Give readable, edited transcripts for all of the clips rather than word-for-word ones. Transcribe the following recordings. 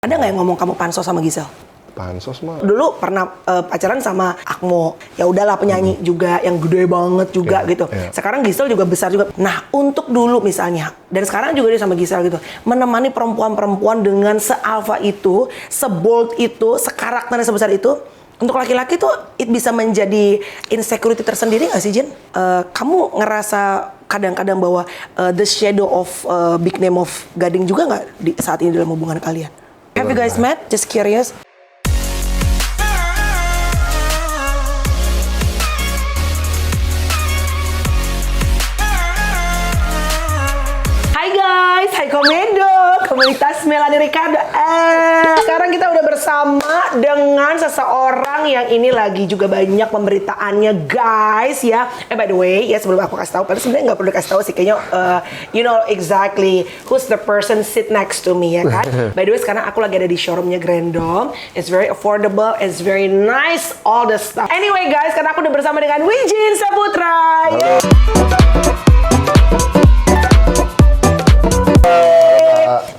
Ada nggak yang ngomong kamu pansos sama Gisel? Pansos mah. Dulu pernah pacaran sama Akmo. Ya udahlah penyanyi juga yang gede banget juga gitu. Sekarang Gisel juga besar juga. Nah, untuk dulu misalnya dan sekarang juga dia sama Gisel gitu. Menemani perempuan-perempuan dengan se-alpha itu, se-bold itu, se-karakternya sebesar itu. Untuk laki-laki tuh it bisa menjadi insecurity tersendiri nggak sih, Jen? Kamu ngerasa kadang-kadang bahwa the shadow of big name of Gading juga nggak saat ini dalam hubungan kalian? Have you guys met? Just curious. Hai guys, hai Komedo, komunitas Melanie Ricardo. Sekarang kita udah bersama dengan seseorang yang ini lagi juga banyak pemberitaannya guys ya. By the way ya, sebelum aku kasih tahu, padahal sebenarnya nggak perlu kasih tahu sih, kayaknya you know exactly who's the person sit next to me ya kan. By the way sekarang aku lagi ada di showroomnya Grandom. It's very affordable, it's very nice, all the stuff. Anyway guys, karena aku udah bersama dengan Wijin Saputra.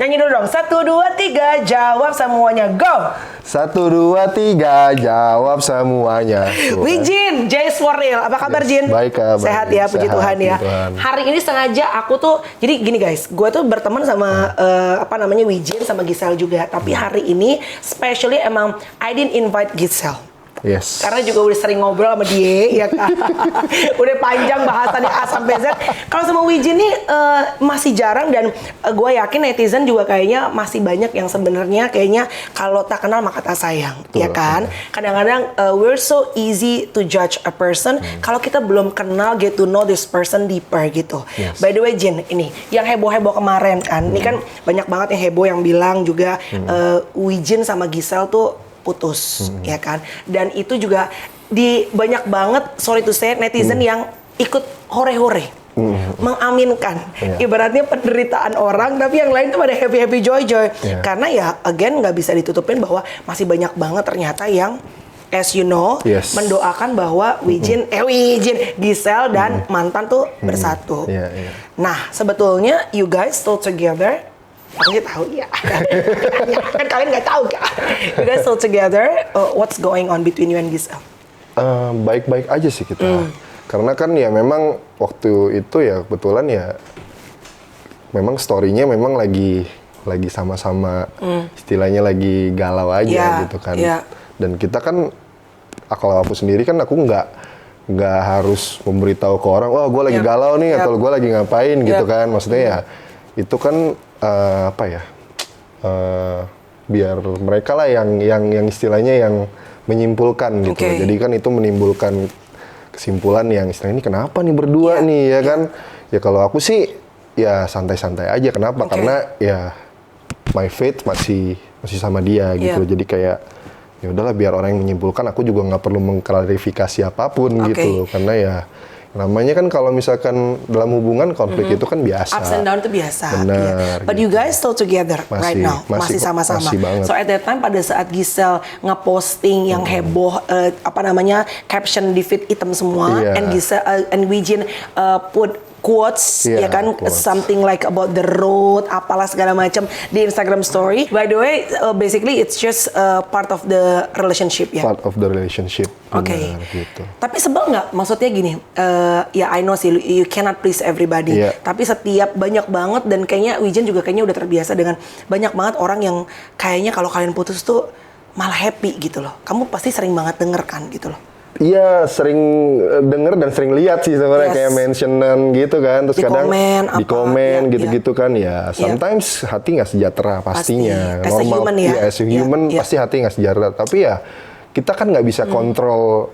Nyanyi dulu dong. 1, 2, 3, jawab semuanya. Go! 1, 2, 3, jawab semuanya. Wijin, Jay Swarnil. Apa kabar, Jin? Baik, Kak. Sehat ya, puji Sehat, Tuhan ya. Tuhan. Hari ini sengaja aku tuh, jadi gini guys, gue tuh berteman sama Wijin sama Gisel juga. Tapi hari ini, especially emang I didn't invite Gisel. Yes. Karena juga udah sering ngobrol sama dia, ya kan? Udah panjang bahasannya A sampai Z. Kalau sama Wijin nih masih jarang dan gue yakin netizen juga kayaknya masih banyak yang sebenarnya kayaknya kalau tak kenal maka tak sayang, betul, ya kan? Kadang-kadang we're so easy to judge a person kalau kita belum kenal, get to know this person deeper gitu. Yes. By the way, Jin, ini yang heboh-heboh kemarin kan, ini kan banyak banget yang heboh yang bilang juga Wijin sama Gisel tuh putus, ya kan? Dan itu juga di banyak banget, sorry to say, netizen yang ikut hore-hore, mengaminkan. Ibaratnya penderitaan orang, tapi yang lain tuh pada happy-happy joy-joy. Karena ya, again, nggak bisa ditutupin bahwa masih banyak banget ternyata yang, as you know, mendoakan bahwa Wijin, Gisel dan mantan tuh bersatu. Nah, sebetulnya you guys still together. Aku tahu ya. Kan kalian nggak tahu kan? You guys still together. What's going on between you and Gisel? Baik-baik aja sih kita. Karena kan ya memang waktu itu ya kebetulan ya memang story-nya memang lagi sama-sama istilahnya lagi galau aja gitu kan. Dan kita kan kalau aku sendiri kan aku nggak harus memberitahu ke orang, oh gue lagi galau nih atau gue lagi ngapain gitu kan. Maksudnya ya itu kan biar mereka lah yang istilahnya yang menyimpulkan gitu. Jadi kan itu menimbulkan kesimpulan yang istilahnya ini kenapa nih berdua nih ya kan. Ya kalau aku sih ya santai-santai aja. Kenapa? Karena ya my faith masih sama dia gitu. Jadi kayak ya udahlah biar orang yang menyimpulkan, aku juga nggak perlu mengklarifikasi apapun gitu. Karena ya namanya kan kalau misalkan dalam hubungan konflik itu kan biasa. Ups and down itu biasa. Benar. But you guys still together right now, masih sama-sama. Banget. So at that time pada saat Gisel ngeposting yang heboh caption di feed hitam semua, and Gisel and Wijin put quotes ya kan, something like about the road, apalah segala macam di Instagram story. By the way, basically it's just part of the relationship ya. Part of the relationship. Gitu. Tapi sebel nggak? Maksudnya gini, ya I know sih you cannot please everybody. Tapi setiap banyak banget dan kayaknya Wijin juga kayaknya udah terbiasa dengan banyak banget orang yang kayaknya kalau kalian putus tuh malah happy gitu loh. Kamu pasti sering banget denger kan gitu loh. Iya, sering denger dan sering lihat sih sebenarnya kayak mentionan gitu kan, terus kadang di komen gitu-gitu kan ya. Sometimes hati nggak sejahtera pastinya. As a human ya. As a human pasti hati nggak sejahtera. Tapi ya kita kan nggak bisa kontrol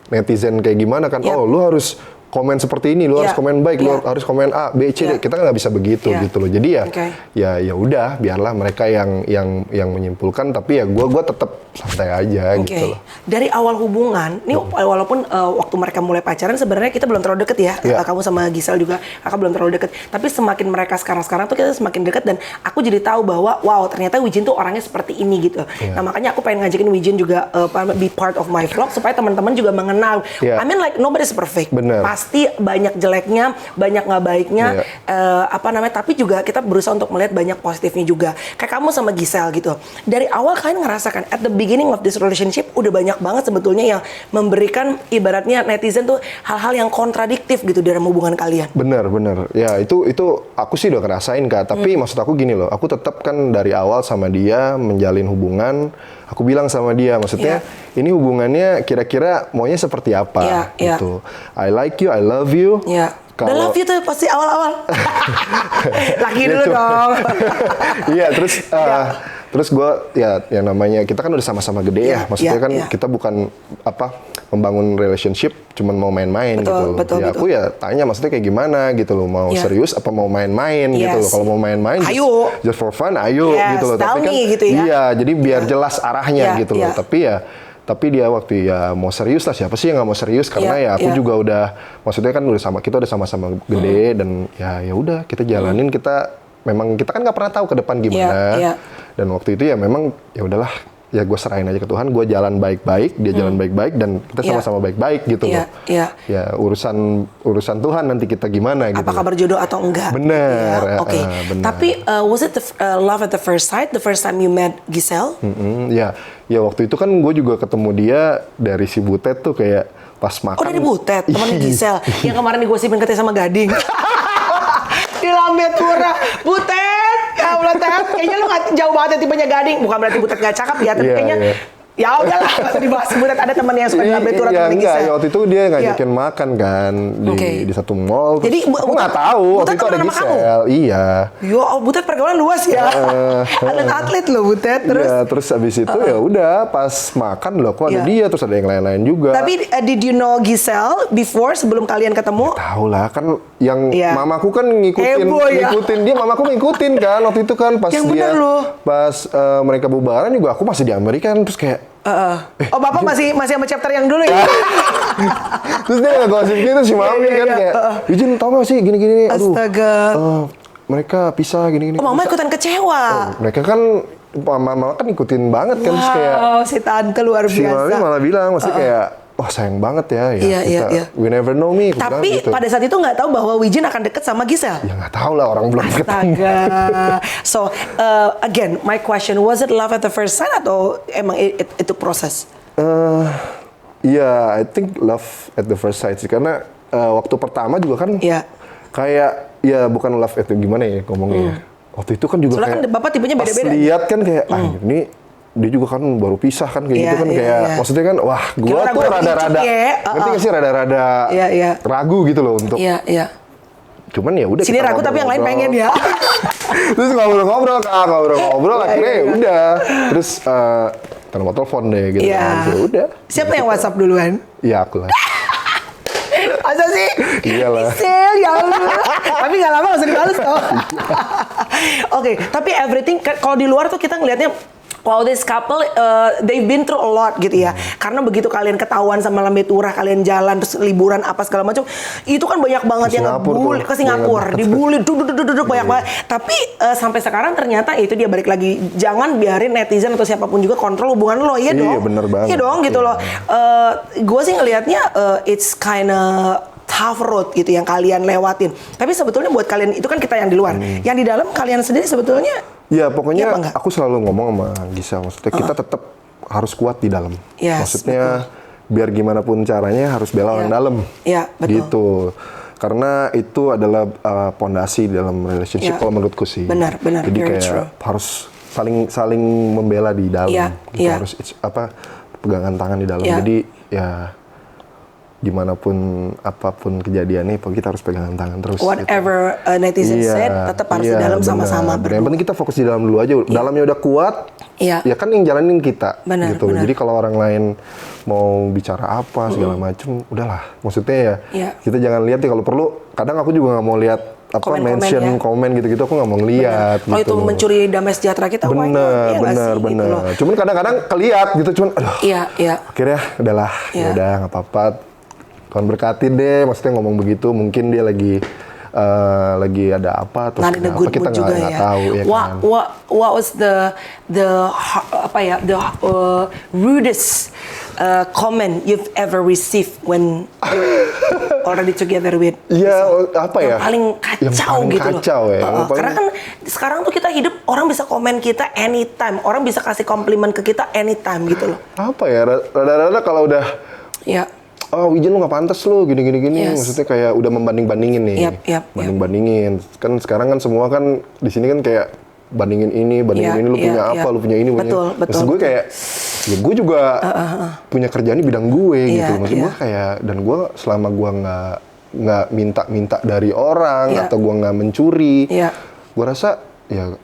netizen kayak gimana kan. Oh, lu harus komen seperti ini, lu harus komen baik, lu harus komen A, B, C, D. Kita nggak bisa begitu gitu loh. Jadi ya udah, biarlah mereka yang menyimpulkan. Tapi ya gue tetap santai aja gitu loh. Dari awal hubungan, ini walaupun waktu mereka mulai pacaran sebenarnya kita belum terlalu deket ya. Kamu sama Gisel juga, kakak belum terlalu deket. Tapi semakin mereka sekarang tuh kita semakin deket dan aku jadi tahu bahwa wow ternyata Wijin tuh orangnya seperti ini gitu. Nah makanya aku pengen ngajakin Wijin juga be part of my vlog supaya teman-teman juga mengenal. I mean like nobody's perfect. Bener. pasti banyak jeleknya, banyak nggak baiknya, tapi juga kita berusaha untuk melihat banyak positifnya juga. Kayak kamu sama Giselle gitu. Dari awal kalian ngerasakan at the beginning of this relationship udah banyak banget sebetulnya yang memberikan ibaratnya netizen tuh hal-hal yang kontradiktif gitu dalam hubungan kalian. Bener. Ya itu aku sih udah ngerasain Kak. Tapi maksud aku gini loh, aku tetap kan dari awal sama dia menjalin hubungan. Aku bilang sama dia, maksudnya ini hubungannya kira-kira maunya seperti apa gitu. I like you, I love you. Udah love you tuh pasti awal-awal. Laki dulu dong. Iya, terus gue yang namanya kita kan udah sama-sama gede ya. Maksudnya kan kita bukan membangun relationship cuman mau main-main gitu. Betul. Aku ya tanya maksudnya kayak gimana gitu loh. Mau serius apa mau main-main gitu loh. Kalau mau main-main just for fun ayo gitu loh. Tapi kan gitu ya. Iya, jadi biar jelas arahnya gitu loh. Tapi dia waktu mau serius lah, siapa sih yang nggak mau serius, karena aku juga udah, maksudnya kan kita udah sama-sama gede dan ya udah kita jalanin, kita kan nggak pernah tahu ke depan gimana. Dan waktu itu ya memang ya udahlah, ya gue serahin aja ke Tuhan, gue jalan baik-baik, dia jalan baik-baik, dan kita sama-sama baik-baik gitu loh. Ya urusan Tuhan nanti kita gimana gitu. Apakah berjodoh atau enggak? Bener. Oke. Tapi was it love at the first sight? The first time you met Giselle? Ya waktu itu kan gue juga ketemu dia dari si Butet tuh kayak pas makan. Oh dari Butet, temannya Giselle yang kemarin digosipin katanya sama Gading. Di Lambe Tura, Butet. Ya Allah, Tet, kayaknya lu gak jauh banget ya tipenya Gading. Bukan berarti Butet gak cakep ya, tapi kayaknya ya udahlah, nggak usah dibahas. Butet ada teman yang suka di Lambe Tura. Iya enggak, waktu itu dia ngajakin makan kan di satu mall. Jadi aku nggak tahu waktu itu ada Giselle. Iya. Yo, Butet pergaulan luas ya. Atlet loh Butet. Terus abis itu ya udah pas makan loh, kok ada dia, terus ada yang lain-lain juga. Tapi did you know Giselle before sebelum kalian ketemu? Tahu lah kan, yang mamaku kan ngikutin dia, mamaku ngikutin kan waktu itu kan pas mereka bubaran juga aku masih di Amerika kan, terus kayak oh bapak masih sama chapter yang dulu ya? Terus dia ngegosip gitu si mami kan kayak, Yujin tau gak sih gini-gini, astaga. Mereka pisah gini-gini. Oh mama ikutan kecewa. Mereka kan mama kan ikutin banget kan, terus kayak si tante luar biasa. Si mami malah bilang maksudnya kayak wah sayang banget ya, we never know me. Tapi gitu. Pada saat itu nggak tahu bahwa Wijin akan deket sama Giselle. Ya nggak tahu lah, orang belum ketemu. So again, my question, was it love at the first sight atau emang itu proses? I think love at the first sight sih, karena waktu pertama juga kan kayak bukan love itu gimana ya ngomongnya. Waktu itu kan juga soalnya kayak kan bapak tipenya beda-beda. Pas lihat kan kayak ini dia juga kan baru pisah kan kayak gitu kan kayak maksudnya kan wah gua tuh rada-rada ngerti gak sih rada-rada ragu gitu loh untuk cuman ya udah sini ragu tapi yang lain pengen ya. Terus ngobrol akhirnya ya udah terus nomor telepon deh gitu kan. Ya udah. Siapa yang WhatsApp duluan? Iya aku lah. Masa sih? Iyalah. Ya Allah. Tapi gak lama gak usah dibales toh. Oke, tapi everything kalau di luar tuh kita ngelihatnya wow, this couple, they've been through a lot gitu ya. Karena begitu kalian ketahuan sama Lambe Tura, kalian jalan, terus liburan apa segala macam, itu kan banyak banget yang ngebully ke Singapura, dibully, duduk banyak banget. Tapi sampai sekarang ternyata itu dia balik lagi, jangan biarin netizen atau siapapun juga kontrol hubungan lo, iya dong. Iya bener banget. Iya dong gitu loh. Gue sih ngelihatnya it's kinda tough road gitu yang kalian lewatin. Tapi sebetulnya buat kalian itu kan kita yang di luar, yang di dalam kalian sendiri sebetulnya. Ya pokoknya aku selalu ngomong sama Giselle, maksudnya kita tetap harus kuat di dalam. Maksudnya biar gimana pun caranya harus bela orang dalam. Iya, betul. Gitu. Karena itu adalah pondasi dalam relationship kalau menurutku sih. Benar. Jadi kayak harus saling membela di dalam. Gitu. Harus pegangan tangan di dalam. Jadi ya gimana pun apapun kejadiannya, kita harus pegangan tangan terus. Whatever gitu. Netizen said, tetap harus di dalam sama-sama. Yang penting kita fokus di dalam dulu aja. Dalamnya udah kuat, ya kan yang jalanin kita. Gitu. Jadi kalau orang lain mau bicara apa segala macem, udahlah. Maksudnya kita jangan lihat kalau perlu. Kadang aku juga nggak mau lihat komen gitu-gitu, aku nggak mau ngeliat. Kalau itu mencuri damai sejahtera kita, bener. Gitu. Cuman kadang-kadang keliat gitu, cuman akhirnya udahlah, udah nggak apa-apa. Tuhan berkatin deh, maksudnya ngomong begitu, mungkin dia lagi ada apa, terus kenapa kita nggak tahu ya kan. What was the rudest comment you've ever received when you're already together with Iya, Giselle? apa ya? Yang paling kacau Yang paling gitu kacau loh. ya, yang paling- Karena kan sekarang tuh kita hidup, orang bisa komen kita anytime. Orang bisa kasih komplimen ke kita anytime gitu loh. Apa ya? Rada-rada kalau udah Ya. oh Wijen lu nggak pantas lu gini. Yes. Maksudnya kayak udah membanding-bandingin nih. Yap. Banding-bandingin. Kan sekarang kan semua kan di sini kan kayak bandingin ini lu punya apa, lu punya ini, Betul. Terus gue kayak ya gue juga punya kerjaan di bidang gue gitu. Maksud gue kayak, dan gue selama gue nggak minta dari orang atau gue nggak mencuri, gue rasa ya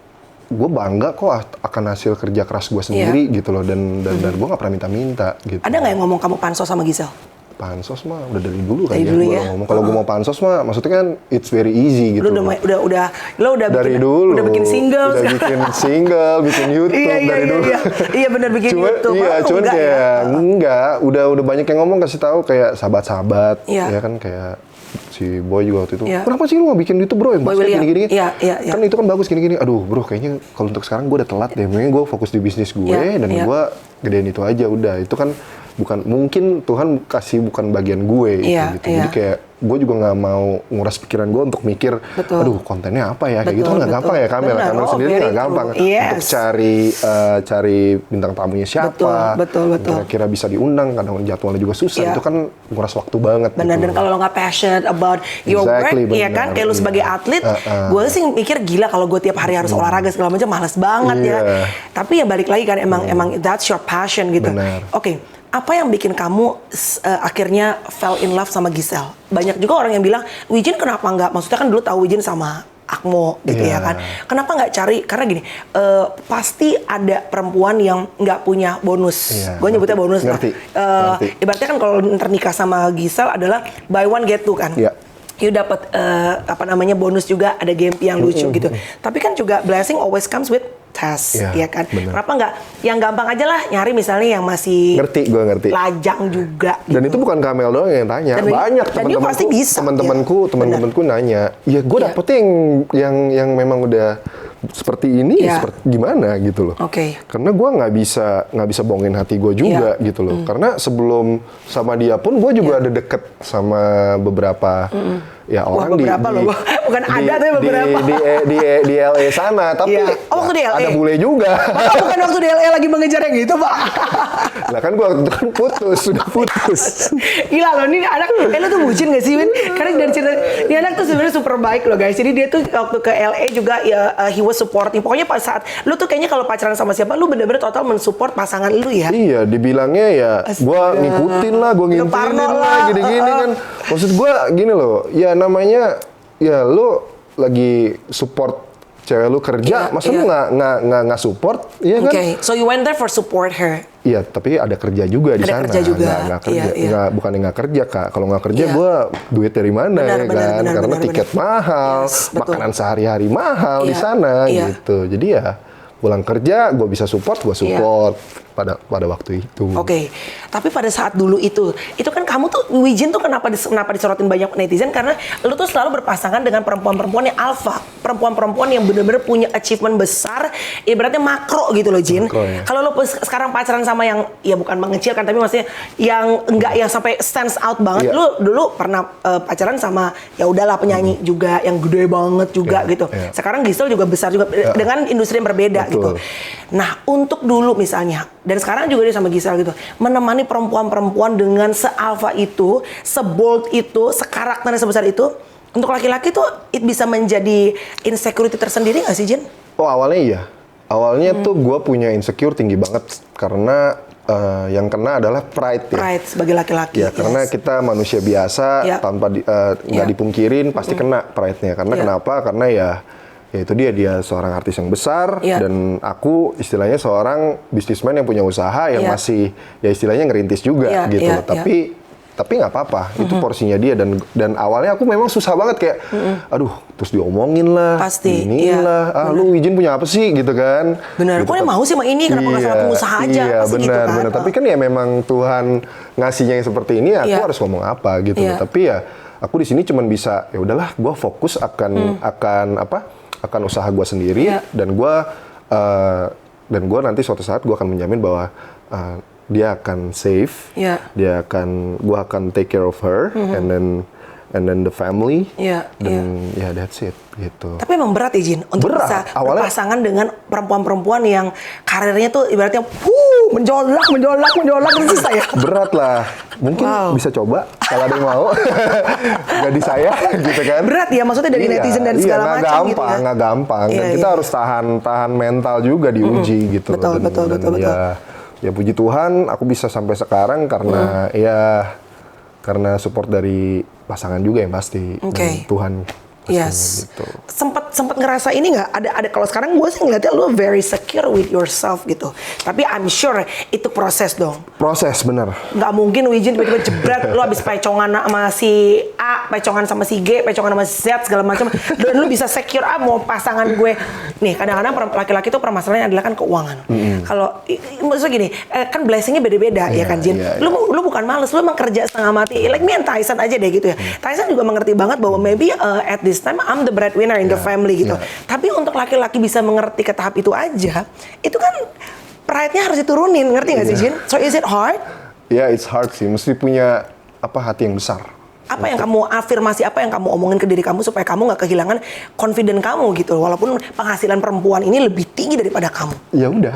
gue bangga kok akan hasil kerja keras gue sendiri gitu loh, dan gue nggak pernah minta gitu. Ada nggak yang ngomong kamu pansos sama Giselle? Pansos mah udah dari dulu kan Dari ya. dulu Gua ya? ngomong kalau gue mau pansos mah maksudnya kan it's very easy gitu. Lo udah Dari bikin, dulu. udah bikin single. Udah bikin single, bikin YouTube dari dulu. Iya benar bikin YouTube. Iya, Malah cuman enggak kayak ya? enggak, udah banyak yang ngomong kasih tahu kayak sahabat-sahabat, Iya. ya kan kayak si Boy juga waktu itu. Iya. Kenapa sih lu nggak bikin YouTube bro yang Boy basket William. gini-gini? Iya. Kan itu kan bagus gini-gini. Aduh bro, kayaknya kalau untuk sekarang gue udah telat deh. Mending gue fokus di bisnis gue dan gue gedein itu aja udah. Itu kan mungkin Tuhan kasih bukan bagian gue gitu. Jadi kayak gue juga nggak mau nguras pikiran gue untuk mikir, aduh kontennya apa ya, kayak gitu kan nggak gampang ya Kamel sendiri nggak gampang untuk cari bintang tamunya siapa, betul. kira-kira bisa diundang, kadang jadwalnya juga susah, itu kan nguras waktu banget. Benar, gitu. dan kalau lo nggak passionate about your work, ya kan, kayak lo sebagai atlet, gue sih mikir gila kalau gue tiap hari harus olahraga segala macam, males banget ya. Tapi ya balik lagi kan, emang that's your passion gitu. Oke. Apa yang bikin kamu akhirnya fell in love sama Giselle? Banyak juga orang yang bilang, Wijen kenapa nggak? Maksudnya kan dulu tahu Wijen sama Akmo gitu ya kan. Kenapa nggak cari? Karena gini, pasti ada perempuan yang nggak punya bonus. Gue nyebutnya bonus ngerti. lah. Ibaratnya kan kalau ternikah sama Giselle adalah buy one get two kan. You dapat bonus juga, ada game yang lucu gitu. Tapi kan juga blessing always comes with test, ya kan. Kenapa nggak yang gampang aja lah, nyari misalnya yang masih gue ngerti lajang juga. Dan itu bukan Kamel doang yang tanya, banyak teman-temanku nanya, ya gue dapetnya yang memang udah seperti ini, seperti gimana gitu loh. Karena gue nggak bisa bohongin hati gue juga gitu loh. Karena sebelum sama dia pun gue juga ada deket sama beberapa orang bukan ada tapi beberapa di LA sana, tapi waktu di LA ada bule juga. Bukan waktu di LA lagi mengejar yang gitu, Pak. Lah kan gue waktu itu kan sudah putus. Gila loh, ini anak, lo tuh bucin gak sih, Win? Karena dari cerita, ini anak tuh sebenarnya super baik loh guys. Jadi dia tuh waktu ke LA juga he was supporting. Pokoknya pas saat lu tuh kayaknya kalau pacaran sama siapa, lu bener-bener total mensupport pasangan lu ya. Iya, dibilangnya ya gue ngikutin lah, gini-gini kan. Maksud gue gini loh, ya namanya ya lu lagi support cewek lu kerja, masa lu nggak support, iya kan? So you went there for support her. Iya, tapi ada kerja juga di sana. Kerja juga. Nggak kerja, bukannya nggak kerja kak. Kalau nggak kerja, gue duit dari mana kan? Karena tiket mahal, makanan sehari-hari mahal di sana gitu. Jadi ya pulang kerja, gue bisa support, pada waktu itu. Tapi pada saat dulu itu kan kamu tuh, Wijen tuh kenapa disorotin banyak netizen, karena lu tuh selalu berpasangan dengan perempuan-perempuan yang alpha, perempuan-perempuan yang bener-bener punya achievement besar, ibaratnya makro gitu loh, Jin. Kalau lu sekarang pacaran sama yang, ya bukan mengecilkan, tapi maksudnya yang enggak yang sampai stands out banget, lu dulu pernah pacaran sama, ya udahlah penyanyi juga, yang gede banget juga gitu. Sekarang Giselle juga besar juga, dengan industri yang berbeda gitu. Nah, untuk dulu misalnya, dan sekarang juga dia sama Giselle gitu, menemani perempuan-perempuan dengan se-alpha itu, se-bold itu, se-karakternya sebesar itu, untuk laki-laki tuh bisa menjadi insecurity tersendiri nggak sih, Jen? Oh, awalnya iya. Awalnya tuh gue punya insecure tinggi banget, karena yang kena adalah pride ya. Pride sebagai laki-laki. Ya, karena kita manusia biasa, tanpa nggak dipungkirin, pasti kena pride-nya. Karena kenapa? Karena ya itu dia seorang artis yang besar, dan aku istilahnya seorang bisnismen yang punya usaha yang masih ya istilahnya ngerintis juga gitu loh. Tapi nggak apa-apa, itu porsinya dia, dan awalnya aku memang susah banget kayak aduh terus diomongin lah, lah, lu Wijen punya apa sih gitu kan. Bener, gitu, kok mau sih sama ini, kenapa nggak sama pengusaha aja? Benar, gitu kan? Benar. Tapi kan ya memang Tuhan ngasihnya yang seperti ini, aku harus ngomong apa gitu. Tapi ya aku di sini cuman bisa, ya udahlah, gue fokus akan usaha gue sendiri, dan gue nanti suatu saat gue akan menjamin bahwa dia akan safe, Iya. gua akan take care of her, and then the family, Iya, dan ya that's it gitu. Tapi emang berat ya Jin untuk Berat. bisa Awalnya- berpasangan dengan perempuan-perempuan yang karirnya tuh ibaratnya menjolak terus susah ya. Berat lah, mungkin Wow. bisa coba kalau ada yang mau, nggak di saya gitu kan. Berat ya maksudnya dari netizen dan segala nggak macam gitu gampang, ya. nggak gampang. Iya, Dan kita iya. harus tahan mental juga diuji gitu. Betul, Dan betul. Ya puji Tuhan, aku bisa sampai sekarang karena karena support dari pasangan juga yang pasti, Oke. dan Tuhan pastinya Yes. gitu. Sempet ngerasa ini nggak? Ada kalau sekarang gue sih ngeliatnya lo very secure with yourself gitu. Tapi I'm sure itu proses dong. Proses bener. Nggak mungkin Wijin tiba-tiba jebret lo abis pecongan sama si A, pecongan sama si G, pecongan sama si Z segala macam. Dan lo bisa secure mau pasangan gue. Nih kadang-kadang laki-laki itu permasalahannya adalah kan keuangan. Kalau maksudnya gini, kan blessingnya beda-beda ya kan Jin. Iya. Lu bukan males, lu emang kerja setengah mati. Like me and Tyson aja deh gitu ya. Tyson juga mengerti banget bahwa maybe at this time I'm the breadwinner in the family gitu. Tapi untuk laki-laki bisa mengerti ke tahap itu aja, itu kan pride-nya harus diturunin, ngerti nggak sih Jin? So is it hard? Ya, it's hard sih. Mesti punya hati yang besar. Apa yang kamu afirmasi, apa yang kamu omongin ke diri kamu supaya kamu nggak kehilangan confident kamu gitu, walaupun penghasilan perempuan ini lebih tinggi daripada kamu. Ya udah,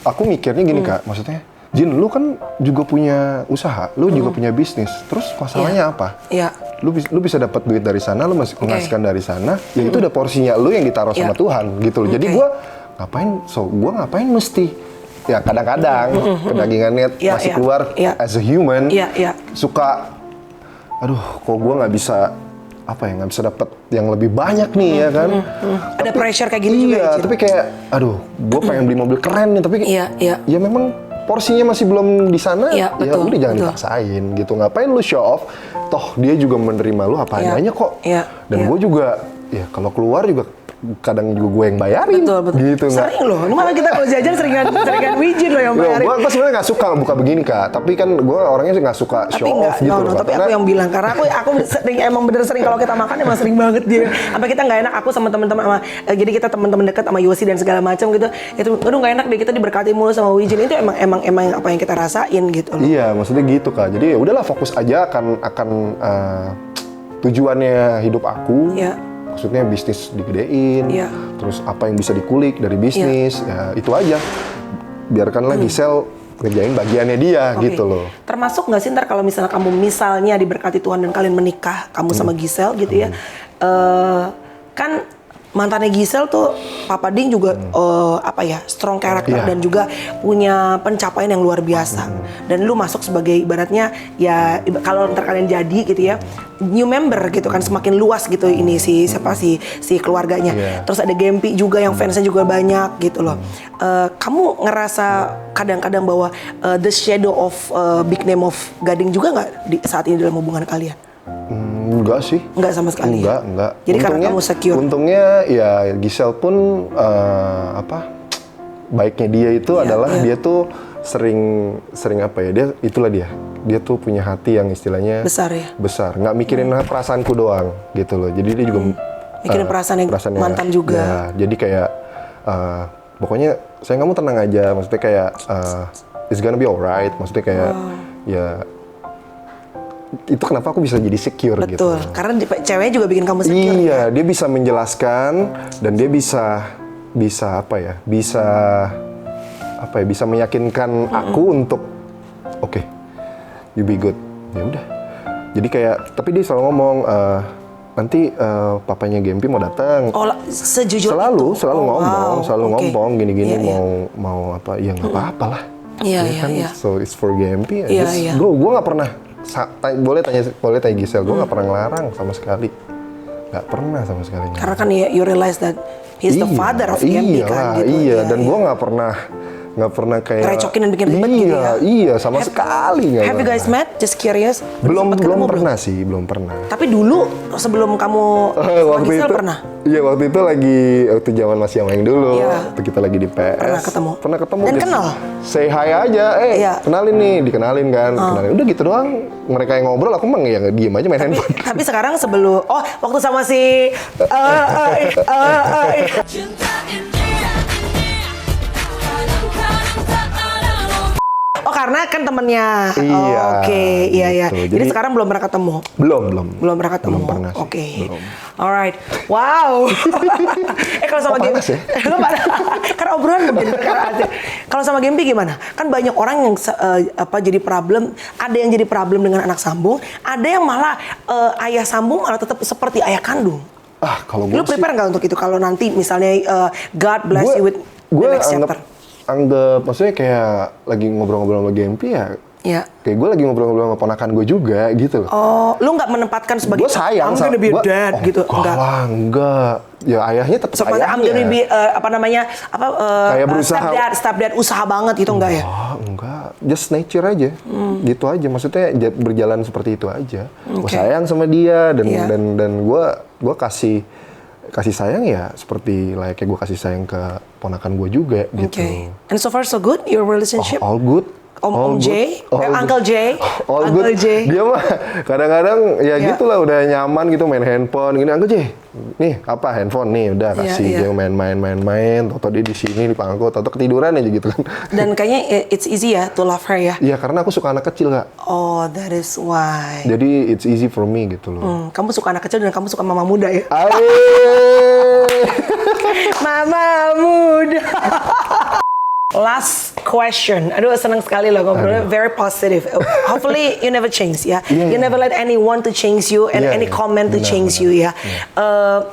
aku mikirnya gini Kak, maksudnya, Jin, lu kan juga punya usaha, lu juga punya bisnis, terus masalahnya apa? Iya. Lu bisa dapat duit dari sana, lu masih menghasilkan dari sana, ya itu udah porsinya lu yang ditaruh sama Iya. Tuhan gitu loh. Jadi Oke. gua ngapain mesti, ya kadang-kadang kedagingannya Iya, masih iya, keluar iya. as a human, Iya. suka, aduh, kok gua nggak bisa nggak bisa dapat yang lebih banyak nih ya kan? Ada pressure kayak gini juga ya, Iya, Jin? tapi kayak, aduh, gue pengen beli mobil keren nih, tapi Iya. ya memang porsinya masih belum di sana. Iya, Ya betul, udah jangan betul. dipaksain gitu. Ngapain lu show off? Toh dia juga menerima lu apa Iya, adanya kok. iya, Dan iya. gue juga, ya kalau keluar juga kadang juga gue yang bayarin. Betul. Gitu nggak? Sering loh. Ini malah kita kalau jajan seringan Wijin loh yang bayarin. Gue sebenarnya nggak suka buka begini Kak, tapi kan gue orangnya sih nggak suka Tapi show enggak, off gitu no, loh. tapi Karena- aku yang bilang karena aku sering emang bener sering kalau kita makan emang sering banget dia. Sampai kita nggak enak, aku sama teman-teman sama jadi kita teman-teman dekat sama Yosi dan segala macam gitu. Itu aduh nggak enak deh, kita diberkati mulu sama Wijin. Itu emang apa yang kita rasain gitu loh. Iya, maksudnya gitu Kak. Jadi ya udahlah, fokus aja akan tujuannya hidup aku. Iya. Maksudnya bisnis digedein, Iya. terus apa yang bisa dikulik dari bisnis, ya itu aja. Biarkanlah Giselle ngerjain bagiannya dia Oke. gitu loh. Termasuk nggak sih ntar kalau misalnya kamu misalnya diberkati Tuhan dan kalian menikah, kamu sama Giselle gitu ya, kan mantannya Giselle tuh Papa Ding juga strong karakter Iya. dan juga punya pencapaian yang luar biasa. Dan lu masuk sebagai ibaratnya ya kalau ntar kalian jadi gitu ya, new member gitu kan, semakin luas gitu ini si keluarganya. Iya. Terus ada Gempi juga yang fansnya juga banyak gitu loh. Kamu ngerasa kadang-kadang bahwa the shadow of big name of Gading juga nggak saat ini dalam hubungan kalian? Enggak sih. Nggak sama sekali. Enggak. Jadi karena kamu secure. Untungnya ya Giselle pun baiknya dia itu Iya, adalah iya. dia tuh sering apa ya, dia tuh punya hati yang istilahnya Besar ya? besar, nggak mikirin perasaanku doang gitu loh. Jadi dia juga Mikirin perasaan yang mantan juga. Ya, jadi kayak pokoknya sayang kamu tenang aja, maksudnya kayak it's gonna be alright, maksudnya kayak ya itu kenapa aku bisa jadi secure gitu. Betul, karena ceweknya juga bikin kamu secure. Iya, dia bisa menjelaskan dan dia bisa meyakinkan aku untuk oke, you be good. Ya udah. Jadi kayak tapi dia selalu ngomong nanti papanya Gempi mau datang. Oh, sejujur Selalu itu? ngomong, Wow, oke. gini-gini Iya, iya. mau apa? Ya nggak apa-apa lah. Iya, Ya iya, kan? iya. So it's for Gempi. Iya, iya. Gue nggak pernah boleh tanya Giselle, gue nggak pernah ngelarang sama sekali. Nggak pernah sama sekali. Karena kan you realize that he's the father of Gempi kan gitu. Iya, dan gue nggak pernah kayak Ngerecokin dan bikin ribet gitu ya? Iya, sama sekali nggak Have you guys pernah. met? Just curious. Belum Sempet ketemu pernah sih, belum pernah. Tapi dulu sebelum kamu sama Giselle pernah? Iya, waktu itu waktu zaman masih sama yang dulu. Iya. Waktu kita lagi di PS. Pernah ketemu. Dan just kenal? Say hi aja, Iya. kenalin nih, dikenalin kan. Kenalin. Udah gitu doang. Mereka yang ngobrol, aku mah ya diem aja main handphone. Tapi sekarang waktu sama si cinta ini kadang-kadang tak ada karena kan temennya. Iya, Oke, iya. gitu. Jadi sekarang belum pernah ketemu. Belum Pernah ketemu. Belum pernah sih. Oke. Belum. Alright. Wow. Kalau sama Gempi, panas ya? karena obrolan begini perkara aja. Kalau sama Gempi gimana? Kan banyak orang yang jadi problem. Ada yang jadi problem dengan anak sambung. Ada yang malah ayah sambung malah tetap seperti ayah kandung. Kalau Lu gue sih, prepare nggak untuk itu? Kalau nanti misalnya God bless you with the next chapter. anggap maksudnya kayak lagi ngobrol-ngobrol sama Gempi ya. Iya. Kayak gue lagi ngobrol-ngobrol sama ponakan gue juga gitu. Oh, lu nggak menempatkan sebagai Gue sayang I'm gonna be a dad gitu, enggak. Ya ayahnya tetap Seperti I'm gonna be Kayak berusaha. stepdad usaha banget gitu enggak ya? Enggak, just nature aja. Gitu aja, maksudnya berjalan seperti itu aja. Gue sayang sama dia dan Iya. dan gue kasih sayang ya seperti kayak gue kasih sayang ke ponakan gue juga gitu. Okay. And so far so good your relationship? All good. Om J, Uncle J, All Uncle good. J. Dia mah kadang-kadang ya Yeah. gitulah udah nyaman gitu main handphone gini. Uncle J, nih apa handphone nih udah kasih Yeah. dia main. Toto dia di sini di pangku, Toto ketiduran aja gitu kan. Dan kayaknya it's easy ya to love her ya. Iya karena aku suka anak kecil Kak. Oh, that is why. Jadi it's easy for me gitu loh. Kamu suka anak kecil dan kamu suka mama muda ya? Aye. Mama muda. Last question. Aduh, senang sekali loh ngobrolnya. Very positive. Hopefully you never change ya. Iya, You iya. never let anyone to change you and Iya, any iya. comment to Benar, change benar. you ya.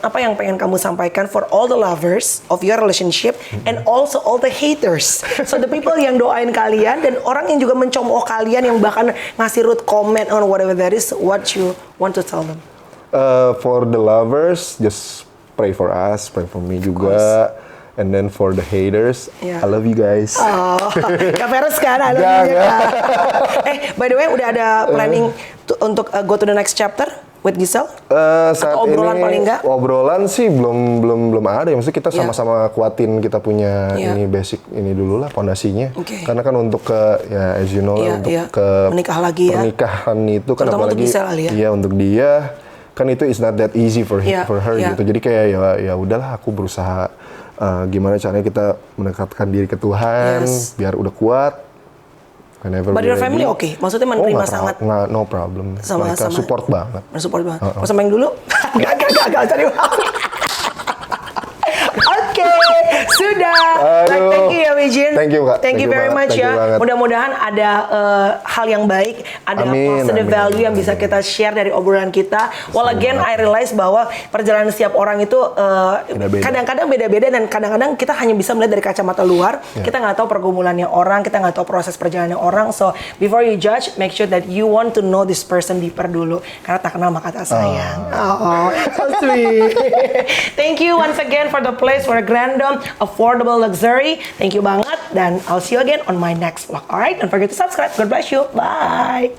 Apa yang pengen kamu sampaikan for all the lovers of your relationship and also all the haters. So the people yang doain kalian dan orang yang juga mencemooh kalian yang bahkan ngasih rude comment on whatever that is, what you want to tell them. For the lovers, just pray for us, pray for me juga. And then for the haters, Yeah. I love you guys. Oh, Kak Feros kan, I love Enggak, you, enggak. Kak. By the way, udah ada planning untuk go to the next chapter with Giselle? Saat Atau obrolan ini, paling enggak? obrolan sih belum ada ya. Maksudnya kita sama-sama kuatin kita punya Iya. ini basic ini dulu lah pondasinya. Oke. Karena kan untuk ke ya as you know Iya, untuk iya. ke Menikah lagi ya. pernikahan itu kan Terutama untuk apalagi Giselle kali ya. iya untuk dia kan itu is not that easy for Iya, her iya. gitu. Jadi kayak ya udahlah aku berusaha gimana caranya kita mendekatkan diri ke Tuhan Yes. biar udah kuat. Whenever But we're your family ready. oke? Maksudnya menerima nggak sangat? no problem. Sama- Mereka sama- support banget. Support banget. Mau sama yang dulu? Gagal cari. Oke, sudah. Aduh. Thank you ya Wijin. Thank you, Kak. Thank you very much Thank you ya. banget. Mudah-mudahan ada hal yang baik, ada Amin, positive amin, value yang bisa kita share dari obrolan kita. Well again, I realize bahwa perjalanan setiap orang itu Beda-beda. kadang-kadang beda-beda dan kadang-kadang kita hanya bisa melihat dari kacamata luar. Kita nggak tahu pergumulannya orang, kita nggak tahu proses perjalanannya orang. So before you judge, make sure that you want to know this person deeper dulu. Karena tak kenal maka tak sayang. Oh, so sweet. Thank you once again for the place for a Grandom affordable luxury. Thank you banget dan I'll see you again on my next vlog. Alright, don't forget to subscribe. God bless you. Bye.